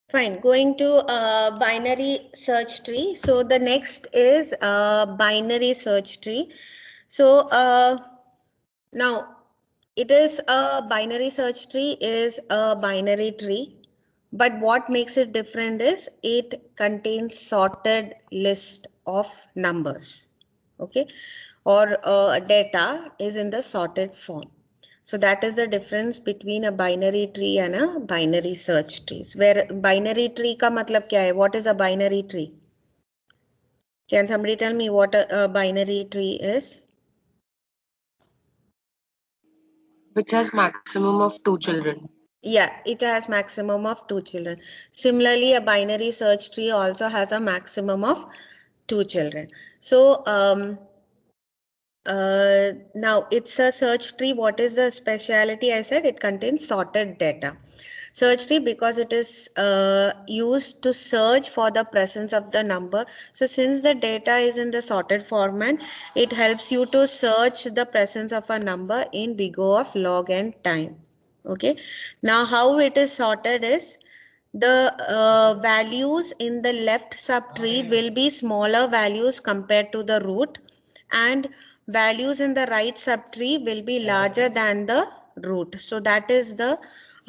Fine. Going to binary search tree. So the next is binary search tree. So now it is a binary search tree is a binary tree, but what makes it different is it contains sorted list of numbers. Okay, or data is in the sorted form. So that is the difference between a binary tree and a binary search trees. Where binary tree का मतलब क्या है? What is a binary tree? Can somebody tell me what a binary tree is? Which has maximum of 2 children. Yeah, it has maximum of 2 children. Similarly, a binary search tree also has a maximum of 2 children. So now it's a search tree. What is the speciality? I said it contains sorted data. Search tree because it is used to search for the presence of the number. So since the data is in the sorted format, it helps you to search the presence of a number in big O of log n time. Okay. Now how it is sorted is the values in the left subtree will be smaller values compared to the root, and values in the right subtree will be larger than the root. So that is the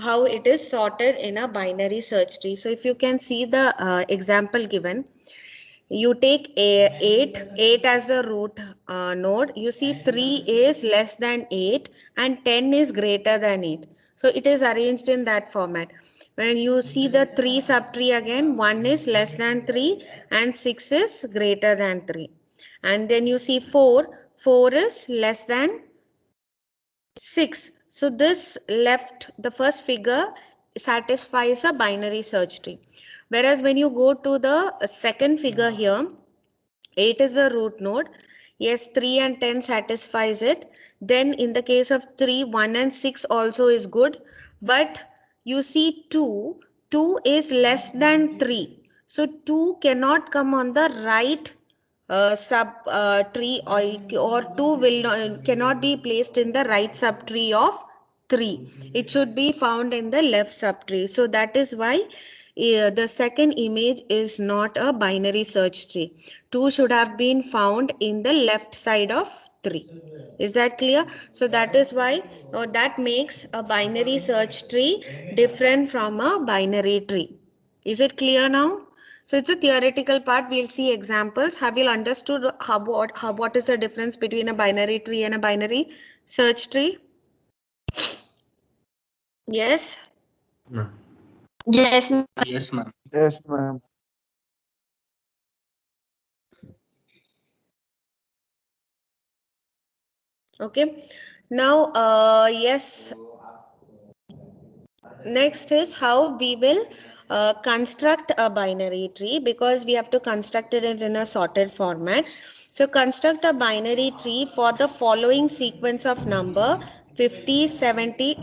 how it is sorted in a binary search tree. So if you can see the example given, you take a 8 as a root node. You see 3 is less than 8 and 10 is greater than 8. So it is arranged in that format. When you see the 3 subtree again, 1 is less than 3 and 6 is greater than 3. And then you see 4 is less than 6. So this left, the first figure satisfies a binary search tree. Whereas when you go to the second figure here, 8 is the root node. Yes, 3 and 10 satisfies it. Then in the case of 3, 1 and 6 also is good. But you see 2 is less than 3. So 2 cannot come on the right sub tree, or 2 will not, cannot be placed in the right subtree of 3. It should be found in the left subtree. So that is why the second image is not a binary search tree. 2 should have been found in the left side of 3. Is that clear? So that is why that makes a binary search tree different from a binary tree. Is it clear now? So it's a theoretical part. We'll see examples. Have you understood what is the difference between a binary tree and a binary search tree? Yes. Yes, ma'am. Yes, ma'am. Yes, ma'am. Okay. Now, yes. Next is how we will construct a binary tree, because we have to construct it in a sorted format. So construct a binary tree for the following sequence of number 50, 70,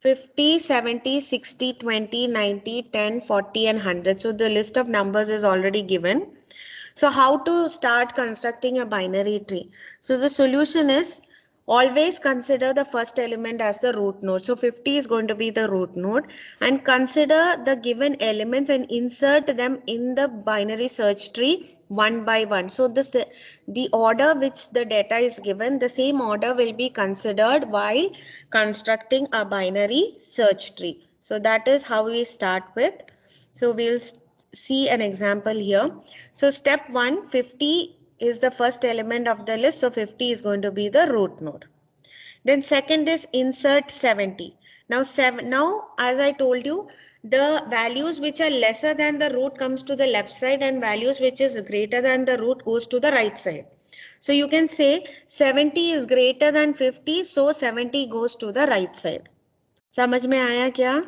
50, 70, 60, 20, 90, 10, 40 and 100. So the list of numbers is already given. So how to start constructing a binary tree? So the solution is always consider the first element as the root node. So 50 is going to be the root node, and consider the given elements and insert them in the binary search tree one by one. So this the order which the data is given, the same order will be considered while constructing a binary search tree. So that is how we start with. So we'll see an example here. So step 1, 50 is the first element of the list. So 50 is going to be the root node. Then second is insert 70. Now as I told you, the values which are lesser than the root comes to the left side, and values which is greater than the root goes to the right side. So you can say 70 is greater than 50, so 70 goes to the right side. समझ में आया क्या?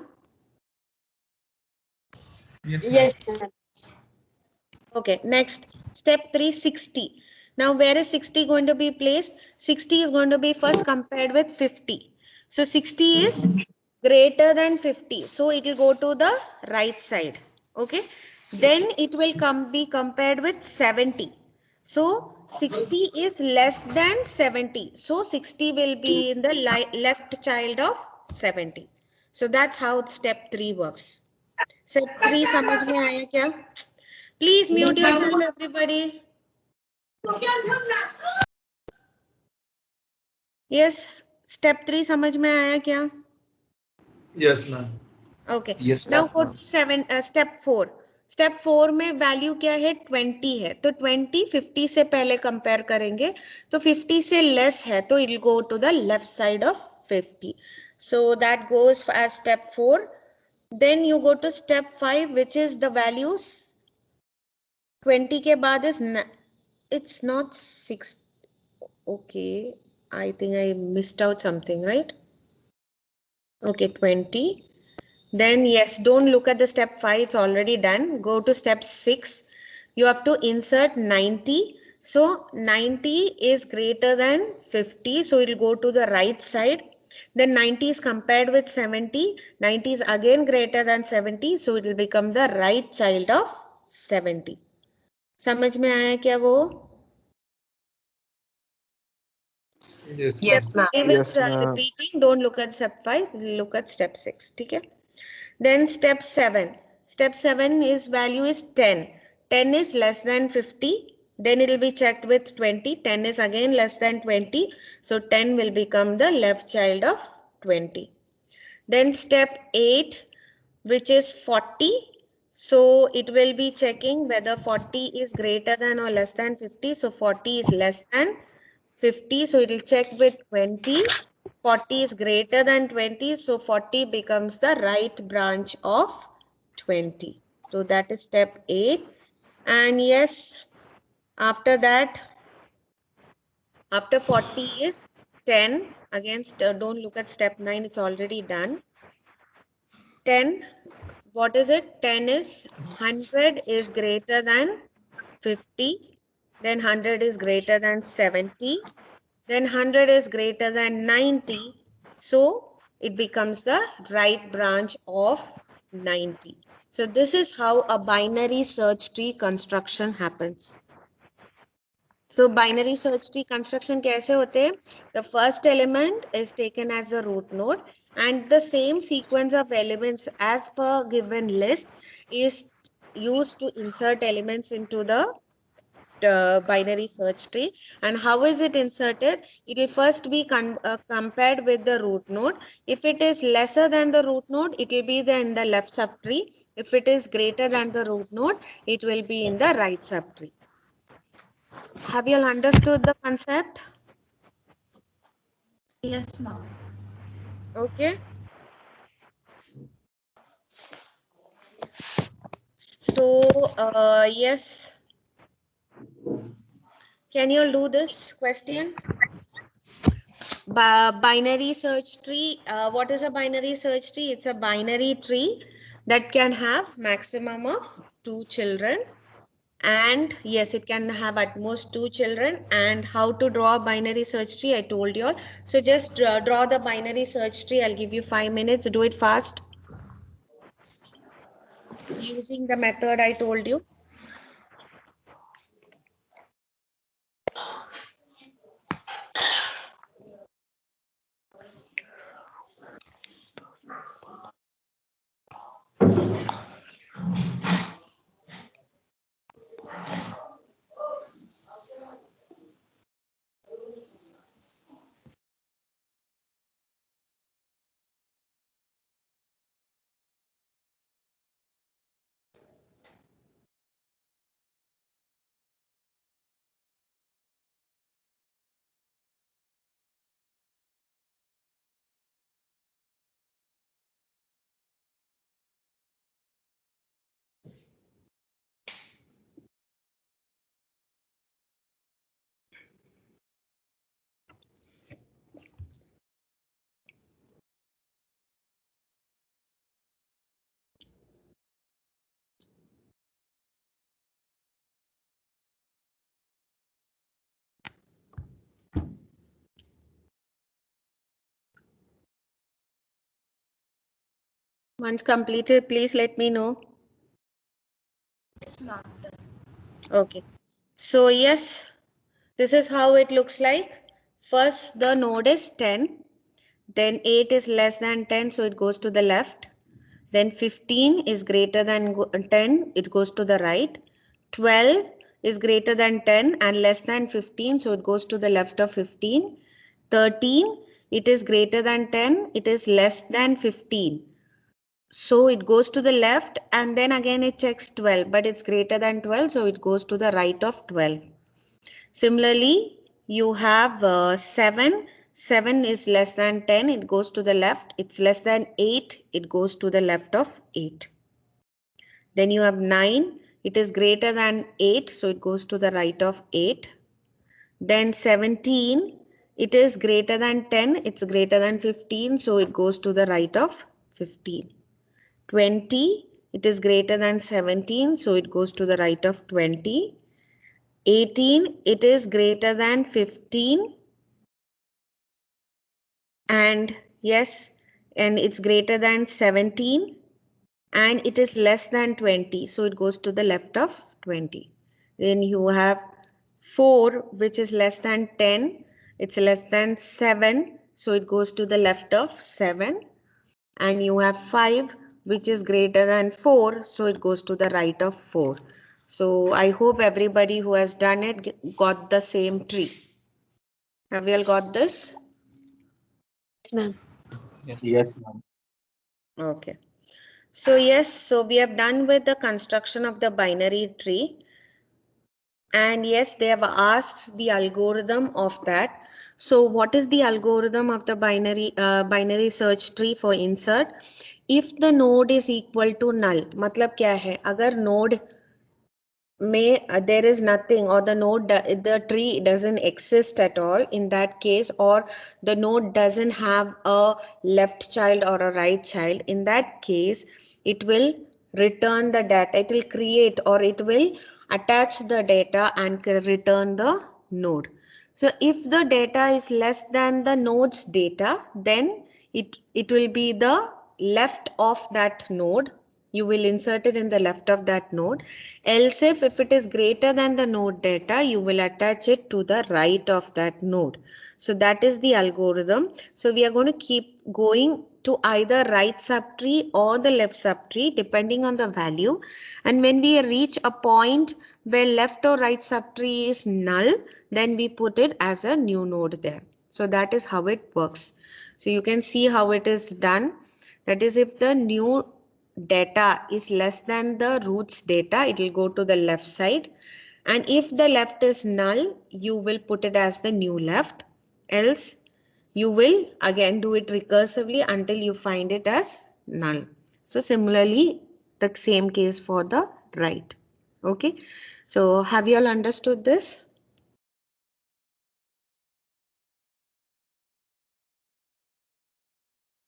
Yes, ma'am. Okay, next step 3, 60. Now where is 60 going to be placed? 60 is going to be first compared with 50. So 60 is greater than 50. So it will go to the right side. Okay. Then it will be compared with 70. So 60 is less than 70. So 60 will be in the left child of 70. So that's how step 3 works. Step 3 समझ में आया क्या? Please mute yourself, everybody. Yes, step 3 समझ में आया क्या? Yes, ma'am. Okay. Yes, Now go ma'am. to step 4. Step 4 में value क्या है? 20 है, तो 20 50 से पहले कंपेयर करेंगे, तो 50 से लेस है, तो it will go to the left side of 50. So that goes as step 4. Then you go to step 5, which is the values 20 के बाद is, it's not 6. Okay, I think I missed out something, right? Okay, 20. Then yes, don't look at the step 5, it's already done. Go to step 6. You have to insert 90. So 90 is greater than 50. So it will go to the right side. Then 90 is compared with 70. 90 is again greater than 70. So it will become the right child of 70. समझ में आया क्या वो? Yes, Yes, ma'am. Step 5 is repeating. Don't look at step 5. Look at step 6. ठीक है? Then step 7. Step 7 is value is 10. 10 is less than 50. Then it will be checked with 20. 10 is again less than 20. So 10 will become the left child of 20. Then step 8, which is 40. So it will be checking whether 40 is greater than or less than 50. So 40 is less than 50. So it will check with 20. 40 is greater than 20. So 40 becomes the right branch of 20. So that is step 8. And yes, after that, after 40 is 10. Again, don't look at step 9. It's already done. 10. What is it? 10 is 100 is greater than 50. Then 100 is greater than 70. Then 100 is greater than 90. So it becomes the right branch of 90. So this is how a binary search tree construction happens. So binary search tree construction कैसे होते हैं? The first element is taken as a root node and the same sequence of elements as per given list is used to insert elements into the binary search tree. And how is it inserted? It will first be compared with the root node. If it is lesser than the root node, it will be in the left subtree. If it is greater than the root node, it will be in the right subtree. Have you all understood the concept? Yes, ma'am. Okay. So, yes. Can you all do this question? Binary search tree. What is a binary search tree? It's a binary tree that can have maximum of 2 children. And yes, it can have at most 2 children. And how to draw a binary search tree, I told you all. So just draw the binary search tree. I'll give you 5 minutes. Do it fast. Using the method I told you. Once completed, please let me know. Yes, ma'am. Okay. So yes, this is how it looks like. First, the node is 10. Then 8 is less than 10, so it goes to the left. Then 15 is greater than 10, it goes to the right. 12 is greater than 10 and less than 15, so it goes to the left of 15. 13, it is greater than 10, it is less than 15. So it goes to the left and then again it checks 12, but it's greater than 12, so it goes to the right of 12. Similarly, you have 7. 7 is less than 10, it goes to the left. It's less than 8, it goes to the left of 8. Then you have 9, it is greater than 8, so it goes to the right of 8. Then 17, it is greater than 10, it's greater than 15, so it goes to the right of 15. 20, it is greater than 17, so it goes to the right of 20. 18, it is greater than 15. And yes, and it's greater than 17. And it is less than 20, so it goes to the left of 20. Then you have 4, which is less than 10. It's less than 7, so it goes to the left of 7. And you have 5, which is greater than 4, so it goes to the right of 4. So I hope everybody who has done it got the same tree. Have you all got this? Yes, ma'am. Yes, ma'am. Okay. So yes, so we have done with the construction of the binary tree. And yes, they have asked the algorithm of that. So what is the algorithm of the binary search tree for insert? If the node is equal to null, मतलब क्या है? अगर node में there is nothing or the tree doesn't exist at all in that case, or the node doesn't have a left child or a right child, in that case it will return the data, it will create or it will attach the data and return the node. So if the data is less than the node's data, then it will be the left of that node. You will insert it in the left of that node. Else if it is greater than the node data, you will attach it to the right of that node. So that is the algorithm. So we are going to keep going to either right subtree or the left subtree depending on the value. And when we reach a point where left or right subtree is null, then we put it as a new node there. So that is how it works. So you can see how it is done. That is, if the new data is less than the roots data, it will go to the left side. And if the left is null, you will put it as the new left. Else, you will again do it recursively until you find it as null. So similarly, the same case for the right. Okay. So have you all understood this?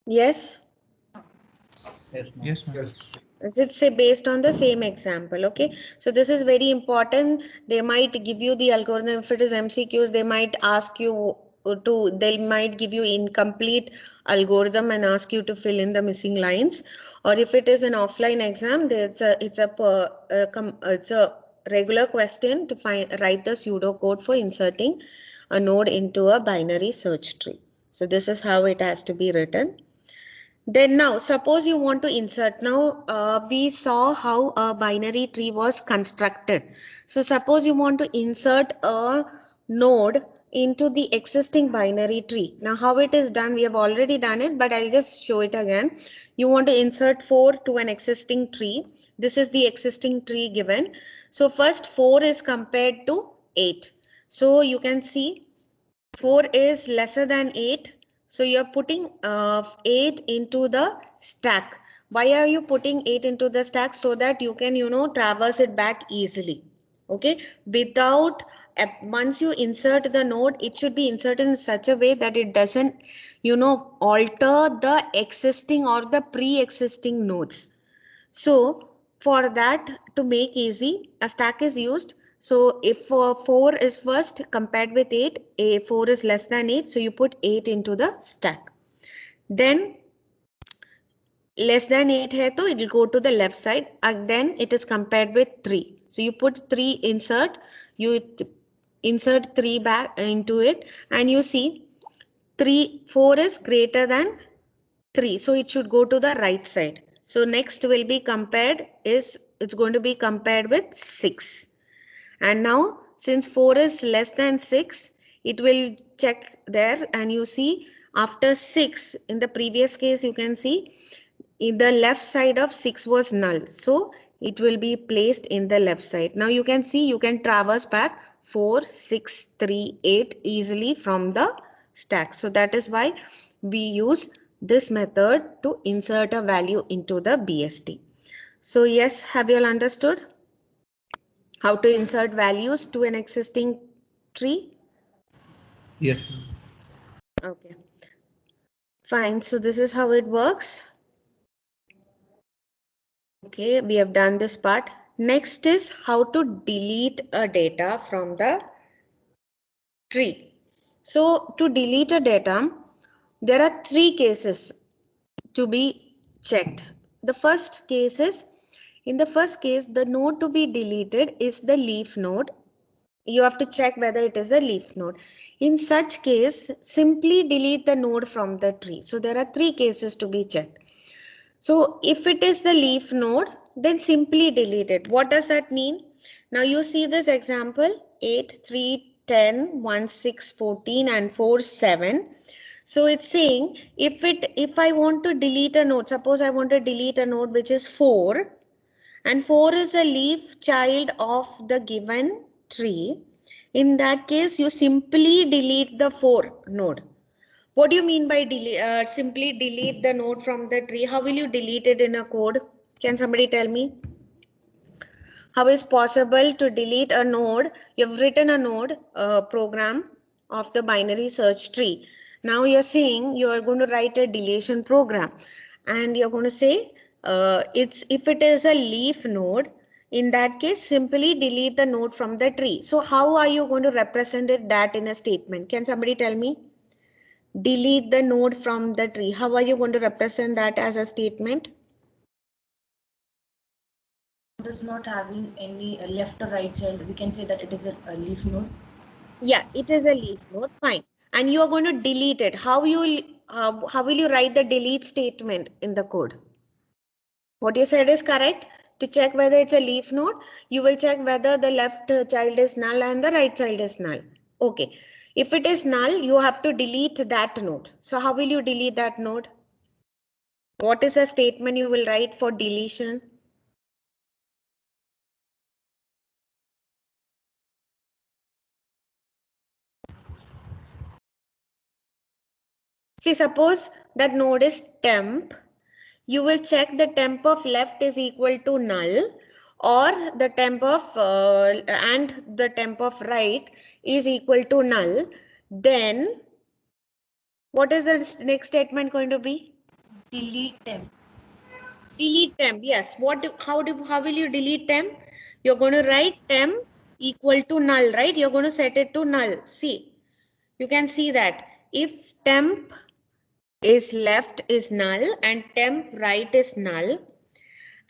Yes. Yes, ma'am. Yes. Let's say based on the same example. Okay, so this is very important. They might give you the algorithm. If it is MCQs, they might ask you they might give you incomplete algorithm and ask you to fill in the missing lines. Or if it is an offline exam, it's a regular question to write the pseudocode for inserting a node into a binary search tree. So this is how it has to be written. Then now, suppose you want to insert. Now, we saw how a binary tree was constructed. So suppose you want to insert a node into the existing binary tree. Now, how it is done, we have already done it, but I'll just show it again. You want to insert 4 to an existing tree. This is the existing tree given. So first 4 is compared to 8. So you can see 4 is lesser than 8. So you're putting 8 into the stack. Why are you putting 8 into the stack? So that you can, traverse it back easily. Okay. Without, once you insert the node, it should be inserted in such a way that it doesn't, alter the existing or the pre-existing nodes. So for that, to make easy, a stack is used. So if 4 is first compared with 8, 4 is less than 8. So you put 8 into the stack. Then less than 8 hai, so it will go to the left side. And then it is compared with 3. So you put 3 insert, you insert 3 back into it, and you see 4 is greater than 3. So it should go to the right side. So next will be compared it's going to be compared with 6. And now since 4 is less than 6, it will check there, and you see after 6, in the previous case you can see in the left side of 6 was null. So it will be placed in the left side. Now you can see you can traverse back 4, 6, 3, 8 easily from the stack. So that is why we use this method to insert a value into the BST. So yes, have you all understood how to insert values to an existing tree? Yes, ma'am. Okay, fine. So this is how it works. Okay, we have done this part. Next is how to delete a data from the tree. So to delete a data, there are 3 cases to be checked. The first case is, in the first case, the node to be deleted is the leaf node. You have to check whether it is a leaf node. In such case, simply delete the node from the tree. So there are 3 cases to be checked. So if it is the leaf node, then simply delete it. What does that mean? Now you see this example 8, 3, 10, 1, 6, 14 and 4, 7. So it's saying if I want to delete a node, suppose I want to delete a node which is 4, and 4 is a leaf child of the given tree. In that case, you simply delete the 4 node. What do you mean by simply delete the node from the tree? How will you delete it in a code? Can somebody tell me? How is possible to delete a node? You've written a node program of the binary search tree. Now you're saying you are going to write a deletion program, and you're going to say if it is a leaf node, in that case simply delete the node from the tree. So how are you going to represent that in a statement? Can somebody tell me? Delete the node from the tree. How are you going to represent that as a statement? Is not having any left or right child, we can say that it is a leaf node. Yeah, it is a leaf node. Fine. And you are going to delete it. How will you write the delete statement in the code? What you said is correct. To check whether it's a leaf node, you will check whether the left child is null and the right child is null. Okay. If it is null, you have to delete that node. So how will you delete that node? What is the statement you will write for deletion? See, suppose that node is temp. You will check the temp of left is equal to null, or the temp of and the temp of right is equal to null. Then what is the next statement going to be? Delete them. Delete temp. Yes. How will you delete temp? You're going to write temp equal to null, right? You're going to set it to null. See, you can see that if temp is left is null and temp right is null,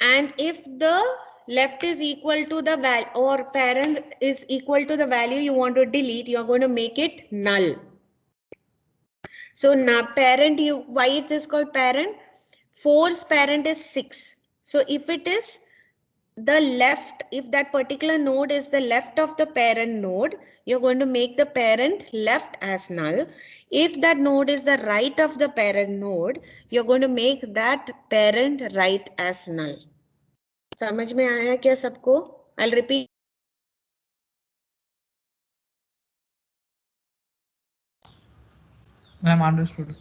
and if the left is equal to the value or parent is equal to the value you want to delete, you're going to make it null. So now parent, why it is called parent? 4's parent is 6. So if it is the left, if that particular node is the left of the parent node, you're going to make the parent left as null. If that node is the right of the parent node, you're going to make that parent right as null. समझ में आया क्या सबको? I'll repeat. Ma'am, understood.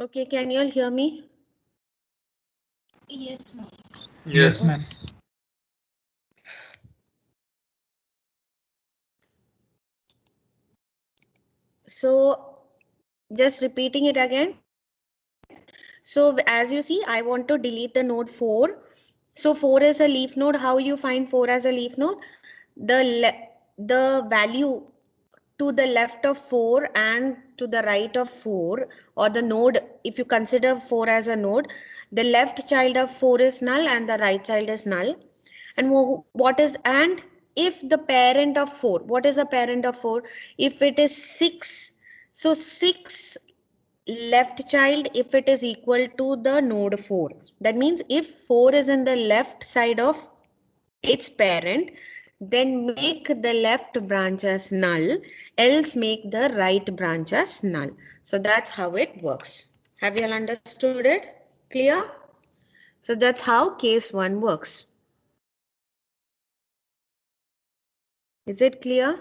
Okay, can you all hear me? Yes, ma'am. Yes, ma'am. So just repeating it again. So as you see, I want to delete the node 4. So 4 is a leaf node. How you find 4 as a leaf node? The value to the left of 4 and to the right of 4, or the node, if you consider 4 as a node, the left child of 4 is null and the right child is null. And and if the parent of 4, what is the parent of 4? If it is 6, so 6 left child, if it is equal to the node 4, that means if 4 is in the left side of its parent, then make the left branch as null, else make the right branch as null. So that's how it works. Have you all understood it? Clear? So that's how case 1 works. Is it clear?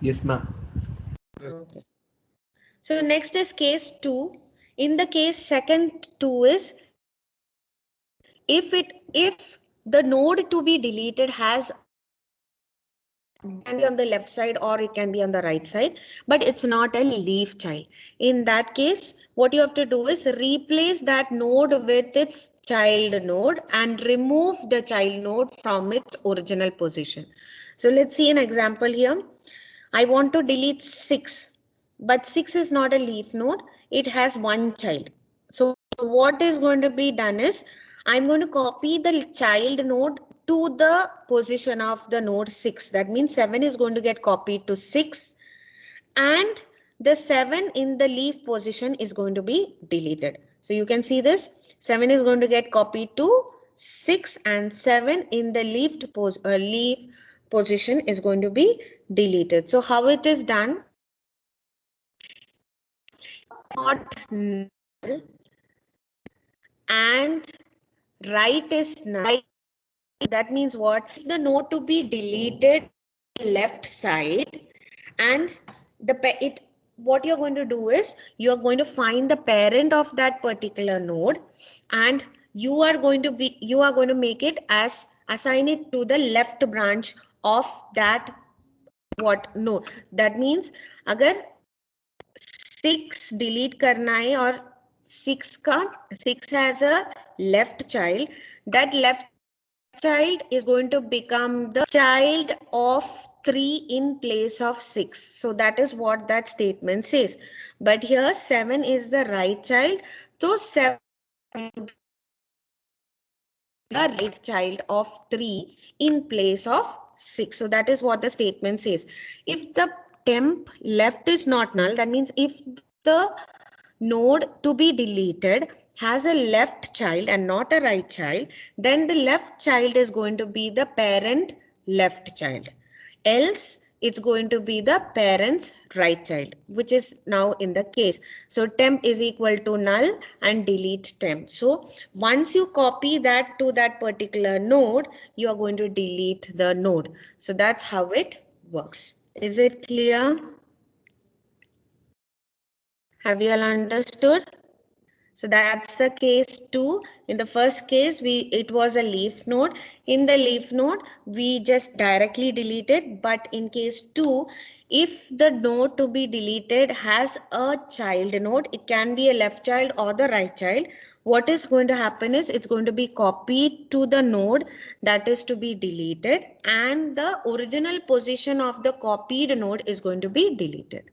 Yes, ma'am. Okay. So next is case 2. In the case second 2 is if the node to be deleted has, can be on the left side or it can be on the right side, but it's not a leaf child. In that case, what you have to do is replace that node with its child node and remove the child node from its original position. So let's see an example here. I want to delete 6, but 6 is not a leaf node. It has one child. So what is going to be done is I'm going to copy the child node to the position of the node 6. That means 7 is going to get copied to 6 and the 7 in the leaf position is going to be deleted. So you can see this 7 is going to get copied to 6 and 7 in the leaf position is going to be deleted. So how it is done? Not null and right is null. That means what? If the node to be deleted left side and what you're going to do is you're going to find the parent of that particular node and you are going to make it as assign it to the left branch of that what node. That means अगर 6 delete करना है और 6 has a left child, that left child is going to become the child of 3 in place of 6. So that is what that statement says. But here 7 is the right child. So 7 is the right child of 3 in place of 6. So that is what the statement says. If the temp left is not null, that means if the node to be deleted has a left child and not a right child, then the left child is going to be the parent left child. Else, it's going to be the parent's right child, which is now in the case. So temp is equal to null and delete temp. So once you copy that to that particular node, you are going to delete the node. So that's how it works. Is it clear? Have you all understood? So that's the case 2. In the first case, it was a leaf node. In the leaf node, we just directly deleted. But in case 2, if the node to be deleted has a child node, it can be a left child or the right child. What is going to happen is it's going to be copied to the node that is to be deleted and the original position of the copied node is going to be deleted.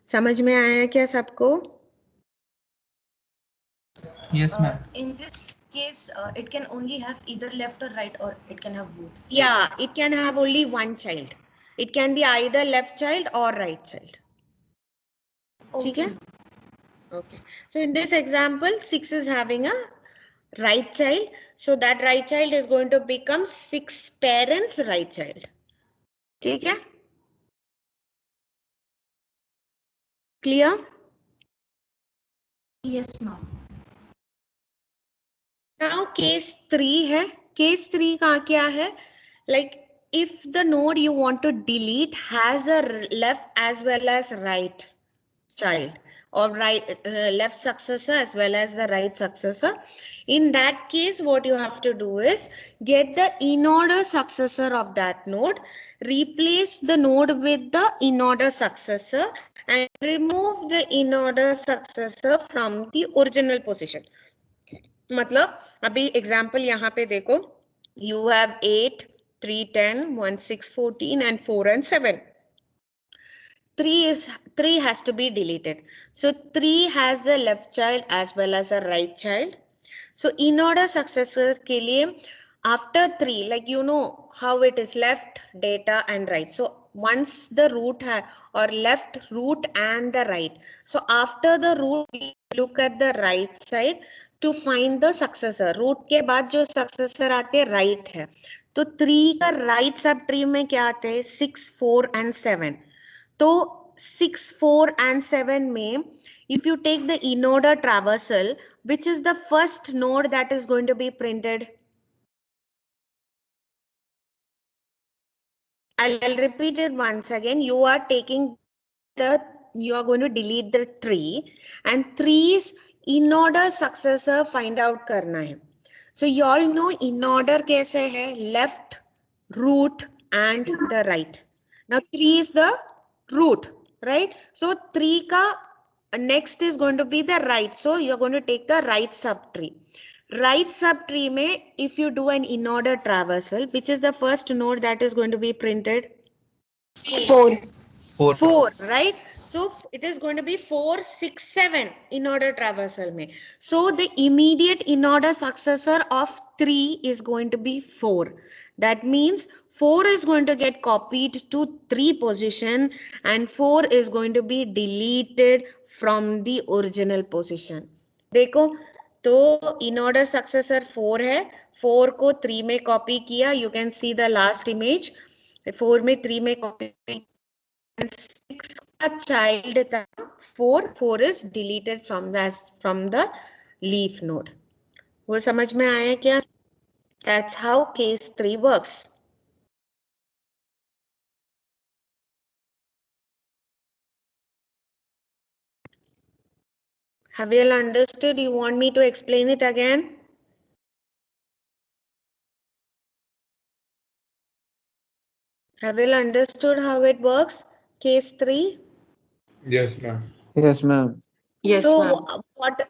समझ में आया क्या सबको? Yes, ma'am. In this case, it can only have either left or right, or it can have both. Yeah, it can have only one child. It can be either left child or right child. Okay. Okay. So in this example, 6 is having a right child. So that right child is going to become 6 parents right child. Okay. Clear? Yes, ma'am. Now case 3 है. Case 3 का क्या है? Like if the node you want to delete has a left as well as right. child or left successor as well as the right successor. In that case, what you have to do is get the in-order successor of that node, replace the node with the in-order successor and remove the in-order successor from the original position. मतलब अभी example यहाँ पे देखो, you have 8, 3, 10, 1, 6, 14 and 4 and 7. 3 has to be deleted. So 3 has the left child as well as a right child. So in order successor के लिए after 3, like you know how it is left, data and right. So once the root or left, root and the right. So after the root, we look at the right side to find the successor. Root के बाद जो successor आते हैं right है. तो 3 का right sub tree में क्या आते हैं? 6, 4 and 7. तो 6, 4 and 7 में if you take the in-order traversal, which is the first node that is going to be printed? I'll repeat it once again. You are going to delete the 3 and 3's in-order successor find out करना है. So you all know in-order कैसे है? Left, root and the right. Now 3 is the root, right? So 3 ka next is going to be the right. So you're going to take the right subtree. Right subtree mein, if you do an in-order traversal, which is the first node that is going to be printed? 4. 4, right? So it is going to be 4, 6, 7 in order traversal mein. So the immediate in order successor of 3 is going to be 4. That means 4 is going to get copied to 3 position and 4 is going to be deleted from the original position. देखो तो in order successor 4 है, 4 को 3 में copy किया. You can see the last image. 4 में 3 में copy and 6 का child था 4 is deleted from the leaf node. वो समझ में आया क्या? That's how case 3 works. Have you all understood? You want me to explain it again? Have you all understood how it works? Case 3? Yes, ma'am. Yes, ma'am. Yes, So ma'am.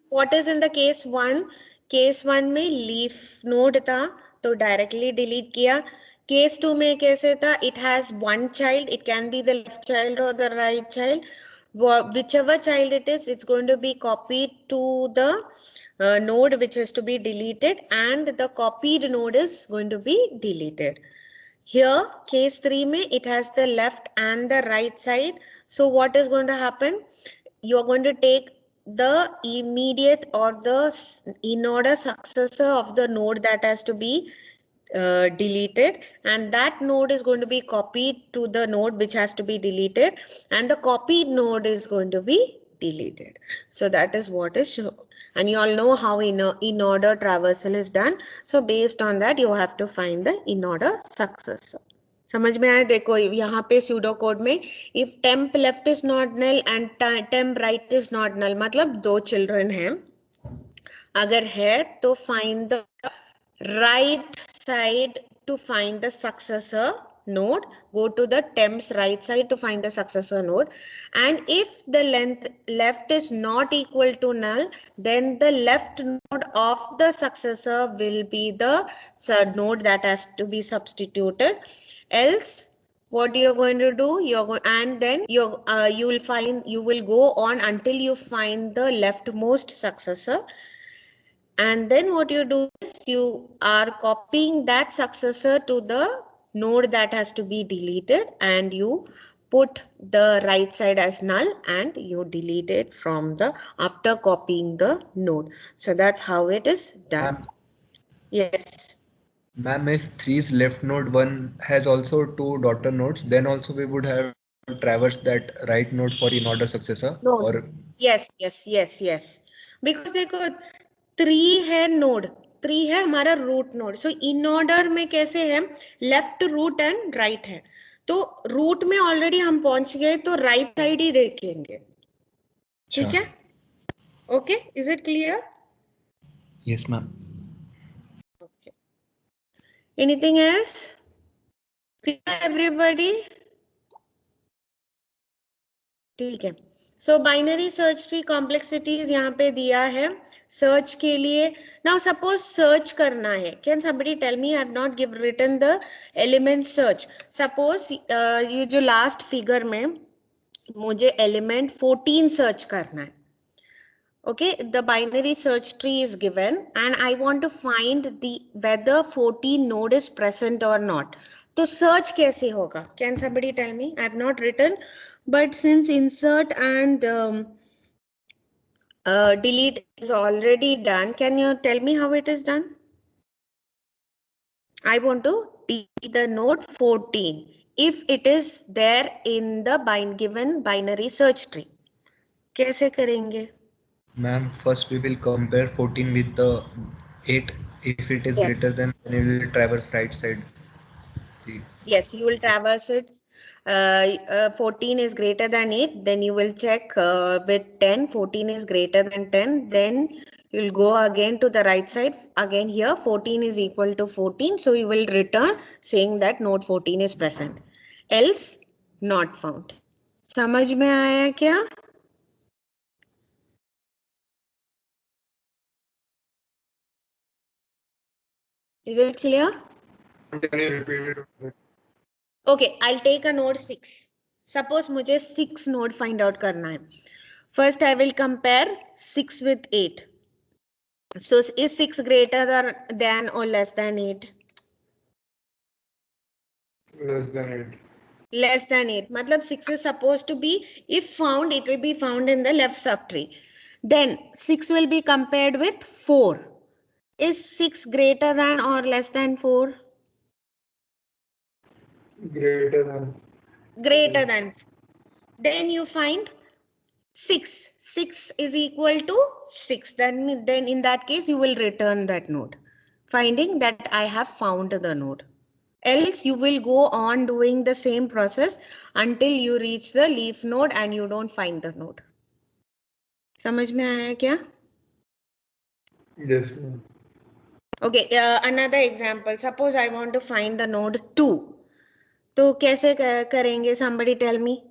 what is in the case 1? Case 1 में leaf node था तो directly delete किया. Case 2 में कैसे था? It has one child. It can be the left child or the right child. Whichever child it is, it's going to be copied to the node which is to be deleted and the copied node is going to be deleted. Here, case 3 mein, it has the left and the right side. So what is going to happen? You are going to take the immediate or the in-order successor of the node that has to be deleted, and that node is going to be copied to the node which has to be deleted, and the copied node is going to be deleted. So that is what is shown. And you all know how in-order traversal is done. So based on that, you have to find the in-order successor. समझ में आया? देखो यहाँ पे pseudo code में if temp left is not null and temp right is not null, मतलब 2 children हैं. अगर है तो find the right side to find the successor node. Go to the temp's right side to find the successor node. And if the length left is not equal to null, then the left node of the successor will be the node that has to be substituted. Else, what you're going to do? And then you will go on until you find the leftmost successor. And then what you do is you are copying that successor to the node that has to be deleted and you put the right side as null and you delete it from the after copying the node. So that's how it is done. Yes. Ma'am, if 3's left node 1 has also 2 daughter nodes, then also we would have traversed that right node for in-order successor? No. Or Yes. Because देखो 3 है node, 3 है हमारा root node. So in order में कैसे है? Left, root and right है. तो root में ऑलरेडी हम पहुंच गए तो राइट साइड ही देखेंगे. ठीक है? Okay, is it clear? Yes, ma'am. Okay. Anything else? Clear, everybody? ठीक है. So binary search tree complexities यहाँ पे दिया है search के लिए. Now suppose search करना है. Can somebody tell me? I have not written the element search. Suppose ये जो last figure में मुझे element 14 search करना है. Okay, the binary search tree is given and I want to find the whether 14 node is present or not. तो search कैसे होगा? Can somebody tell me? I have not written, but since insert and delete is already done, can you tell me how it is done? I want to delete the node 14 if it is there in the given binary search tree. कैसे करेंगे? Ma'am, first we will compare 14 with the 8. If it is Yes. greater than, then we will traverse right side. Yes, you will traverse it. 14 is greater than 8. Then you will check with 10. 14 is greater than 10. Then you'll go again to the right side. Again here 14 is equal to 14. So you will return saying that node 14 is present. Else not found. समझ में आया क्या? Is it clear? Can you repeat it? Okay, I'll take a node 6. Suppose मुझे 6 node find out करना है. First I will compare 6 with 8. So is 6 greater than or less than 8? Less than 8. Less than 8. Matlab 6 is supposed to be, if found, it will be found in the left subtree. Then 6 will be compared with 4. Is 6 greater than or less than 4? Greater than. Greater than. Then you find 6. 6 is equal to 6. Then in that case, you will return that node, finding that I have found the node. Else you will go on doing the same process until you reach the leaf node and you don't find the node. समझ में आया क्या? Yes, ma'am. Okay, another example. Suppose I want to find the node 2. तो कैसे करेंगे? Somebody tell me.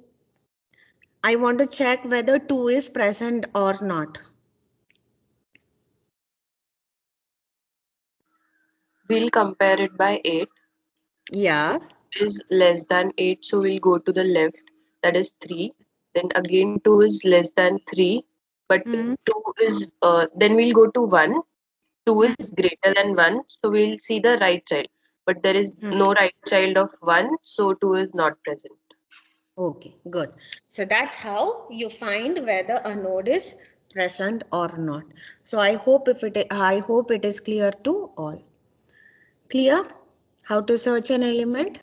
I want to check whether 2 is present or not. We'll compare it by 8. Yeah. Is less than 8, so we'll go to the left, that is 3. Then again 2 is less than 3, but 2 is then we'll go to 1. 2 is greater than 1, so we'll see the right child, but there is no right child of 1, so 2 is not present. Okay, good. So that's how you find whether a node is present or not. So I hope it is clear to all. Clear? How to search an element?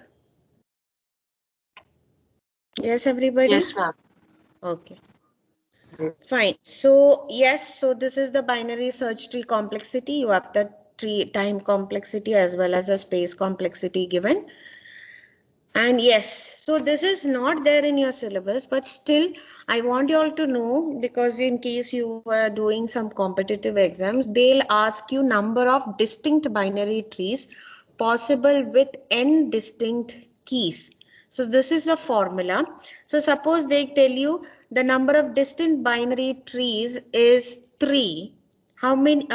Yes, everybody? Yes, ma'am. Okay. Fine. So yes, so this is the binary search tree complexity. You have the tree time complexity as well as a space complexity given. And yes, so this is not there in your syllabus, but still I want you all to know, because in case you are doing some competitive exams, they'll ask you number of distinct binary trees possible with n distinct keys. So this is a formula. So suppose they tell you the number of distinct binary trees is 3. How many,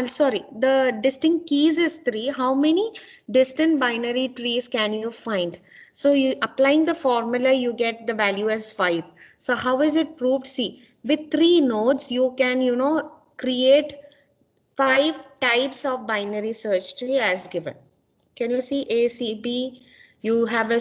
sorry, the distinct keys is 3. How many distant binary trees can you find? So you applying the formula, you get the value as 5. So how is it proved? See, with 3 nodes, you can, create 5 types of binary search tree as given. Can you see A, C, B? You have a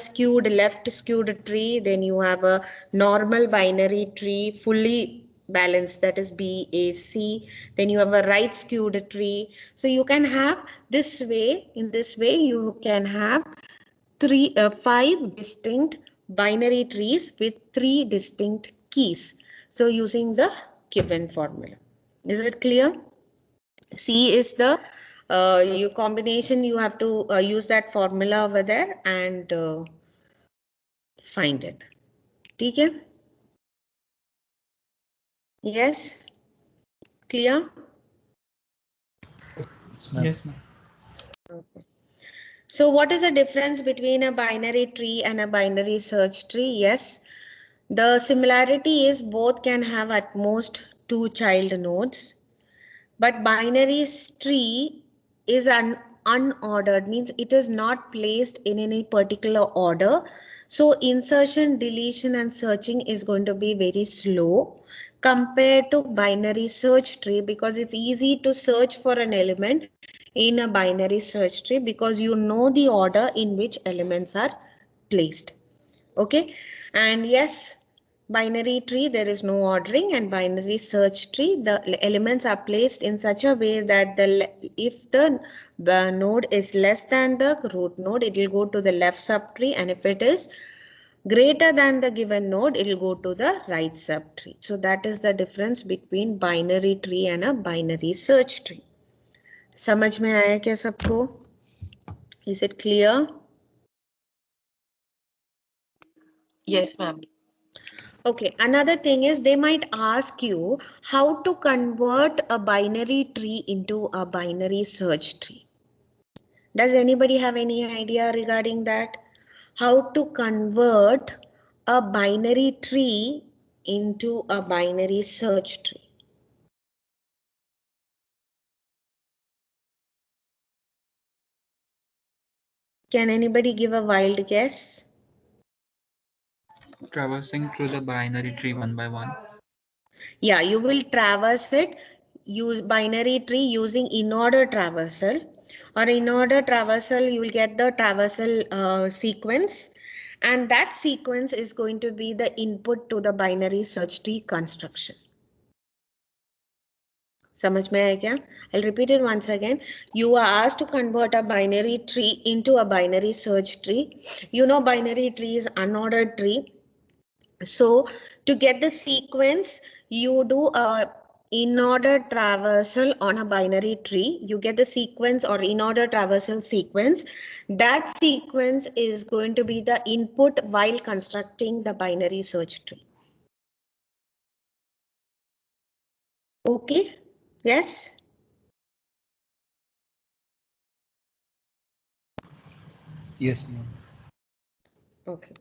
left skewed tree, then you have a normal binary tree, fully balanced, that is B, A, C. Then you have a right skewed tree. So you can have this way, in this way, you can have 5 distinct binary trees with 3 distinct keys. So using the given formula. Is it clear? C is the combination. You have to use that formula over there and find it. ठीक है? Yes, clear? Yes, ma'am. Okay. So what is the difference between a binary tree and a binary search tree? Yes, the similarity is both can have at most 2 child nodes, but binary tree is an unordered, means it is not placed in any particular order. So insertion, deletion and searching is going to be very slow compared to binary search tree, because it's easy to search for an element in a binary search tree because you know the order in which elements are placed. Okay, and yes, binary tree there is no ordering, and binary search tree the elements are placed in such a way that if the node is less than the root node, it will go to the left subtree, and if it is greater than the given node, it will go to the right subtree. So that is the difference between binary tree and a binary search tree. समझ में आया क्या सबको? Is it clear? Yes, ma'am. Okay, another thing is they might ask you how to convert a binary tree into a binary search tree. Does anybody have any idea regarding that? How to convert a binary tree into a binary search tree? Can anybody give a wild guess? Traversing through the binary tree one by one. Yeah, you will traverse it, use binary tree using in-order traversal, or in-order traversal you will get the traversal sequence, and that sequence is going to be the input to the binary search tree construction. समझ में आया क्या? I'll repeat it once again. You are asked to convert a binary tree into a binary search tree. You know binary tree is unordered tree. So to get the sequence, you do a in-order traversal on a binary tree. You get the sequence or in-order traversal sequence. That sequence is going to be the input while constructing the binary search tree. Okay? Yes? Yes, ma'am. Okay.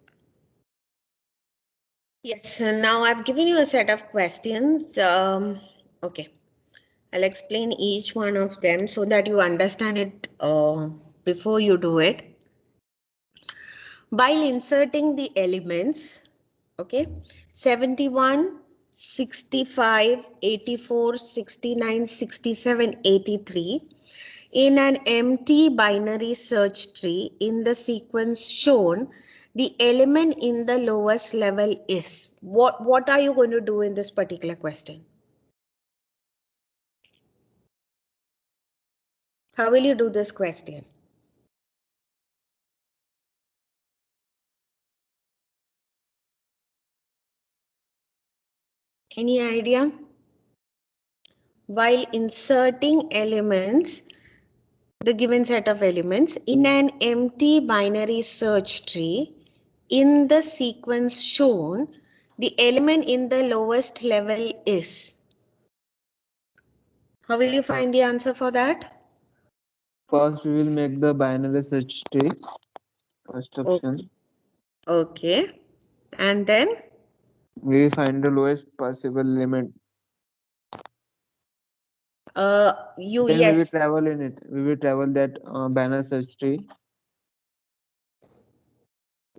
Yes, so now I've given you a set of questions. Okay, I'll explain each one of them so that you understand it before you do it. While inserting the elements, okay, 71, 65, 84, 69, 67, 83, in an empty binary search tree in the sequence shown, the element in the lowest level is. What are you going to do in this particular question? How will you do this question? Any idea? While inserting elements, the given set of elements in an empty binary search tree, in the sequence shown, the element in the lowest level is. How will you find the answer for that? First, we will make the binary search tree. First option. Okay. And then? We will find the lowest possible element. Then we will Yes. travel in it. We will travel that binary search tree.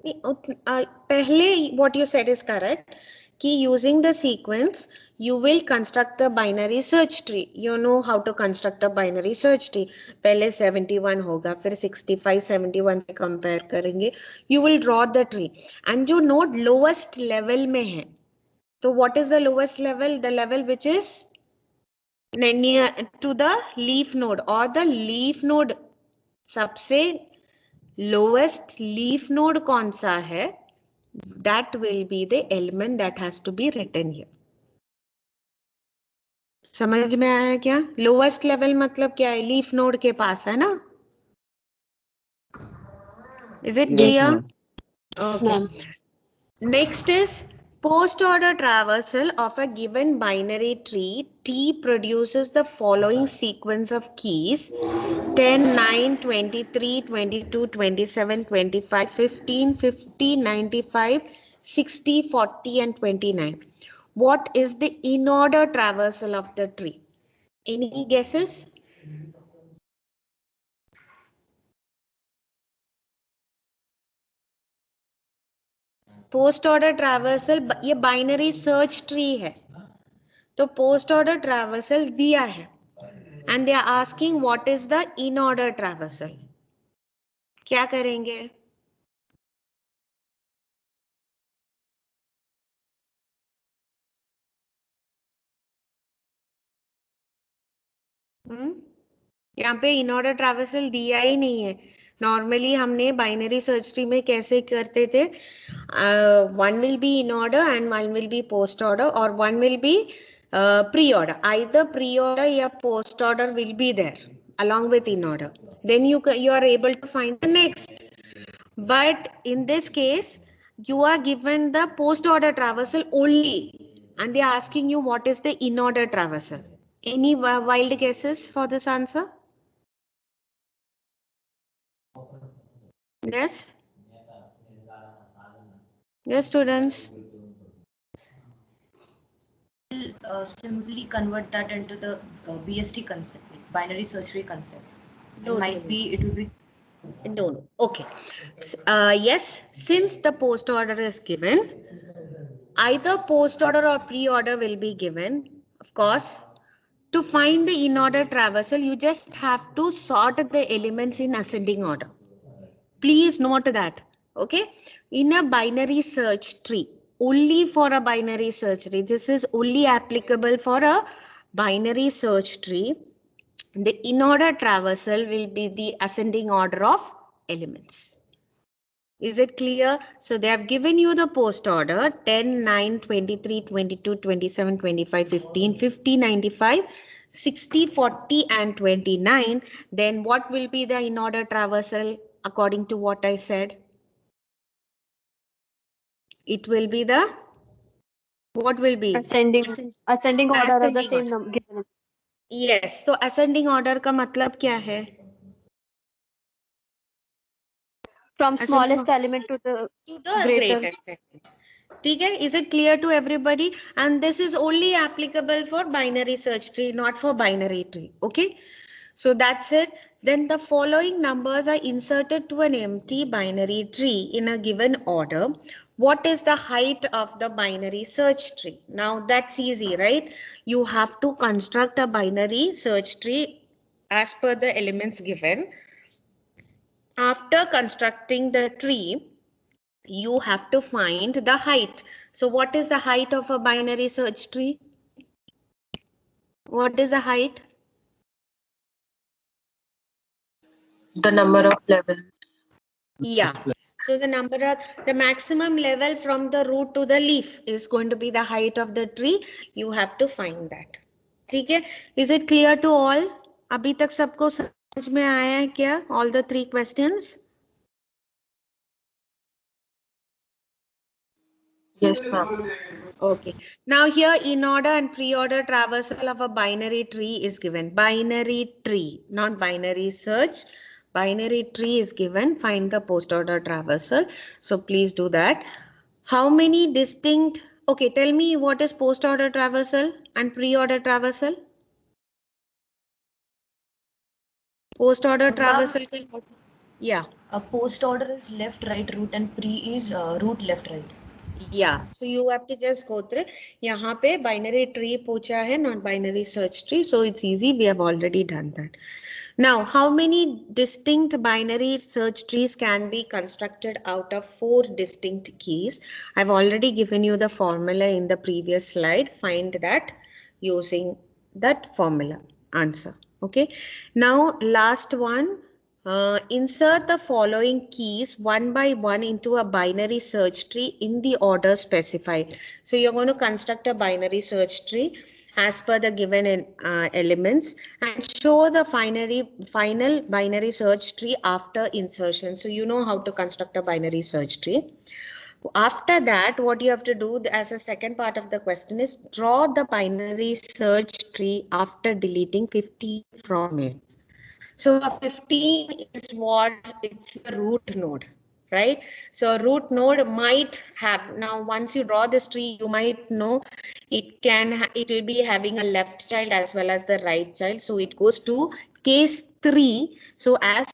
Pehle, what you said is correct. Ki using the sequence, you will construct the binary search tree. You know how to construct a binary search tree. Pehle 71 होगा, फिर 65, 71 से compare करेंगे. You will draw the tree. And जो node lowest level में है, so what is the lowest level? The level which is near to the leaf node, or the leaf node सबसे lowest leaf node कौन सा है? That will be the element that has to be written here. समझ में आया क्या? Lowest level मतलब क्या है? Leaf node के पास है ना? Is it Yes, clear? ma'am. Okay. Next is Post-order traversal of a given binary tree T produces the following sequence of keys: 10, 9, 23, 22, 27, 25, 15, 50, 95, 60, 40, and 29. What is the in-order traversal of the tree? Any guesses? Post order traversal ये binary search tree है, तो post order traversal दिया है and they are asking what is the in order traversal. क्या करेंगे? यहाँ पे इन order traversal दिया ही नहीं है. नॉर्मली हमने बाइनरी सर्च ट्री में कैसे करते थे, one will be in order and one will be post order, or one will be pre-order. Either pre-order or post order will be there along with in order. Then you are able to find the next. But in this case, you are given the post order traversal only, and they are asking you what is the in order traversal. Any wild guesses for this answer? Yes? Yes, students. We'll simply convert that into the BST concept, binary search tree concept. No, It will be. No. Okay. Yes, since the post order is given, either post order or pre-order will be given. Of course, to find the in-order traversal, you just have to sort the elements in ascending order. Please note that. Okay. In a binary search tree, only for a binary search tree, this is only applicable for a binary search tree. The in-order traversal will be the ascending order of elements. Is it clear? So they have given you the post order 10, 9, 23, 22, 27, 25, 15, 50, 95, 60, 40, and 29. Then what will be the in-order traversal according to what I said? It will be the, what will be? Ascending order of the same number given. Yes. So ascending order का मतलब क्या है? From smallest element to the greatest element. ठीक है? Is it clear to everybody? And this is only applicable for binary search tree, not for binary tree. Okay. So that's it. Then the following numbers are inserted to an empty binary tree in a given order. What is the height of the binary search tree? Now that's easy, right? You have to construct a binary search tree as per the elements given. After constructing the tree, you have to find the height. So what is the height of a binary search tree? What is the height? The number of levels. Yeah. So the maximum level from the root to the leaf is going to be the height of the tree. You have to find that. ठीक है? Is it clear to all? अभी तक सबको समझ में आया है क्या? All the three questions? Yes, ma'am. Okay. Now here in order and pre-order traversal of a binary tree is given. Binary tree, not binary search. Binary tree is given. Find the post-order traversal. So please do that. How many distinct... Okay, tell me what is post-order traversal and pre-order traversal? Post-order traversal. Yeah. A post order is left, right, root, and pre is root, left, right. Yeah, so you have to just go through. यहाँ पे binary tree पूछा है, not binary search tree. So it's easy. We have already done that. Now, how many distinct binary search trees can be constructed out of 4 distinct keys? I've already given you the formula in the previous slide. Find that using that formula answer. Okay. Now, last one. Insert the following keys one by one into a binary search tree in the order specified. So you're going to construct a binary search tree as per the given elements and show the final binary search tree after insertion. So you know how to construct a binary search tree. After that, what you have to do as a second part of the question is draw the binary search tree after deleting 15 from it. So 15 is what, it's the root node, right? So root node might have, now once you draw this tree, you might know it will be having a left child as well as the right child. So it goes to case 3. So as